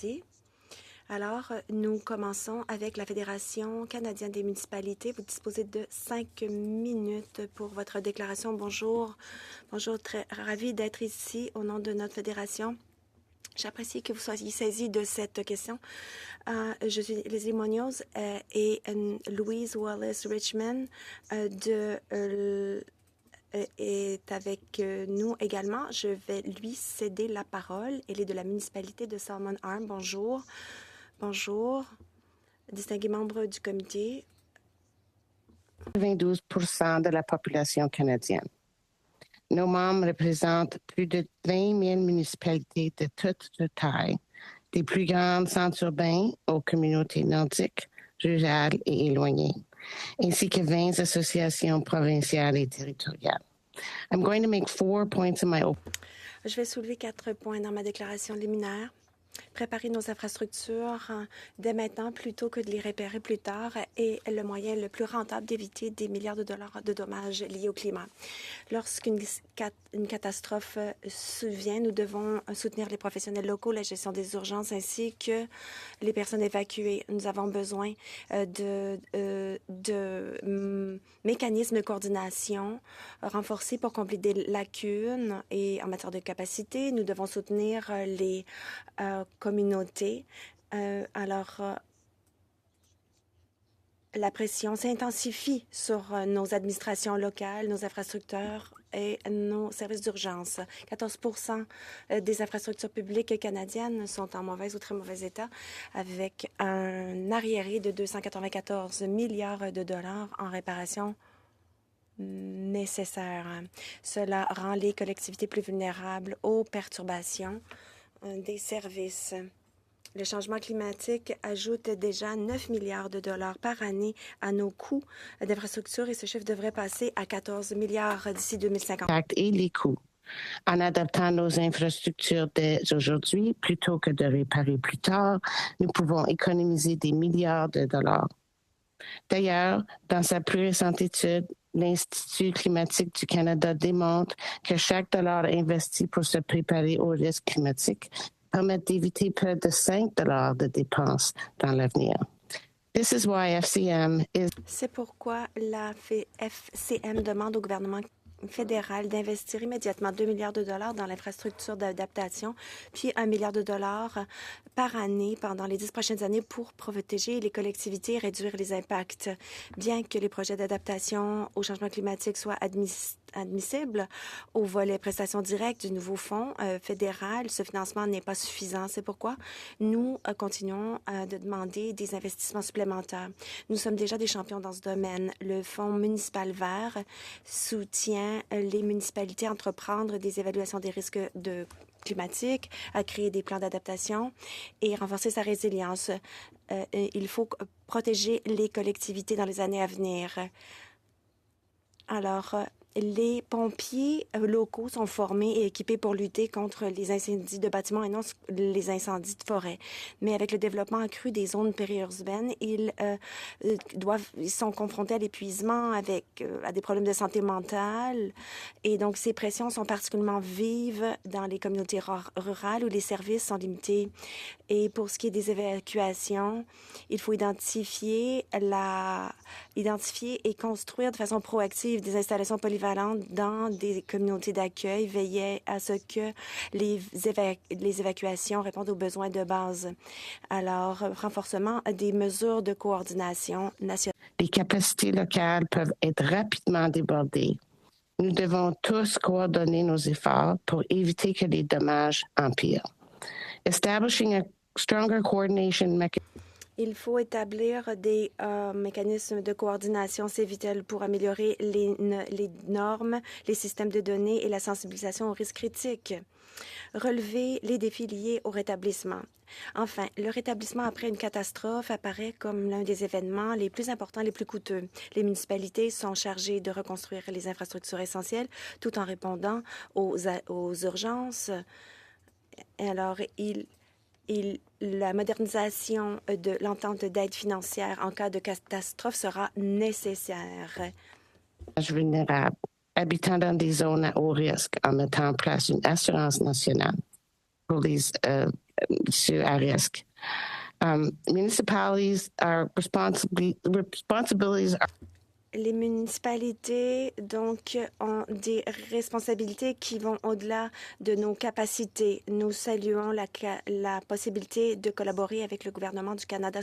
Merci. Alors, nous commençons avec la Fédération canadienne des municipalités. Vous disposez de 5 minutes pour votre déclaration. Bonjour. Bonjour, très ravi d'être ici au nom de notre fédération. J'apprécie que vous soyez saisis de cette question. Je suis Leslie Munoz et Louise Wallace-Richmond est avec nous également. Je vais lui céder la parole. Elle est de la municipalité de Salmon Arm. Bonjour. Bonjour, distingués membres du comité. 92% de la population canadienne. Nos membres représentent plus de 20 000 municipalités de toute taille, des plus grands centres urbains aux communautés nordiques, rurales et éloignées, ainsi que 20 associations provinciales et territoriales. I'm going to make 4 points in my opening. Je vais soulever 4 points dans ma déclaration liminaire. Préparer nos infrastructures dès maintenant plutôt que de les réparer plus tard est le moyen le plus rentable d'éviter des milliards de dollars de dommages liés au climat. Lorsqu'une catastrophe survient, nous devons soutenir les professionnels locaux, la gestion des urgences ainsi que les personnes évacuées. Nous avons besoin de mécanismes de coordination renforcés pour combler des lacunes et en matière de capacité. Nous devons soutenir les communautés. La pression s'intensifie sur nos administrations locales, nos infrastructures et nos services d'urgence. 14% des infrastructures publiques canadiennes sont en mauvais ou très mauvais état, avec un arriéré de 294 milliards de dollars en réparation nécessaire. Cela rend les collectivités plus vulnérables aux perturbations des services. Le changement climatique ajoute déjà 9 milliards de dollars par année à nos coûts d'infrastructure et ce chiffre devrait passer à 14 milliards d'ici 2050. Et les coûts. En adaptant nos infrastructures dès aujourd'hui, plutôt que de réparer plus tard, nous pouvons économiser des milliards de dollars. D'ailleurs, dans sa plus récente étude, l'Institut climatique du Canada démontre que chaque dollar investi pour se préparer aux risques climatiques permet d'éviter près de 5 dollars de dépenses dans l'avenir. C'est pourquoi la FCM demande au gouvernement fédéral d'investir immédiatement 2 milliards de dollars dans l'infrastructure d'adaptation, puis 1 milliard de dollars par année pendant les 10 prochaines années pour protéger les collectivités et réduire les impacts. Bien que les projets d'adaptation au changement climatique soient admissibles au volet prestations directes du nouveau fonds fédéral, ce financement n'est pas suffisant. C'est pourquoi nous continuons de demander des investissements supplémentaires. Nous sommes déjà des champions dans ce domaine. Le Fonds municipal vert soutient les municipalités à entreprendre des évaluations des risques climatiques, à créer des plans d'adaptation et renforcer sa résilience. Il faut protéger les collectivités dans les années à venir. Alors, les pompiers locaux sont formés et équipés pour lutter contre les incendies de bâtiments et non les incendies de forêt. Mais avec le développement accru des zones périurbaines, ils sont confrontés à l'épuisement, à des problèmes de santé mentale. Et donc, ces pressions sont particulièrement vives dans les communautés rurales où les services sont limités. Et pour ce qui est des évacuations, il faut identifier et construire de façon proactive des installations polyvalentes dans des communautés d'accueil, veiller à ce que les évacuations répondent aux besoins de base. Alors, renforcement des mesures de coordination nationale. Les capacités locales peuvent être rapidement débordées. Nous devons tous coordonner nos efforts pour éviter que les dommages empirent. Establishing a stronger coordination mechanism. Il faut établir des mécanismes de coordination, c'est vital pour améliorer les normes, les systèmes de données et la sensibilisation aux risques critiques. Relever les défis liés au rétablissement. Enfin, le rétablissement après une catastrophe apparaît comme l'un des événements les plus importants, les plus coûteux. Les municipalités sont chargées de reconstruire les infrastructures essentielles tout en répondant aux urgences. Alors, la modernisation de l'entente d'aide financière en cas de catastrophe sera nécessaire. Vulnérables, habitant dans des zones à haut risque en mettant en place une assurance nationale. pour les ceux à risque. Municipalities responsibilities are Les municipalités, donc, ont des responsabilités qui vont au-delà de nos capacités. Nous saluons la possibilité de collaborer avec le gouvernement du Canada.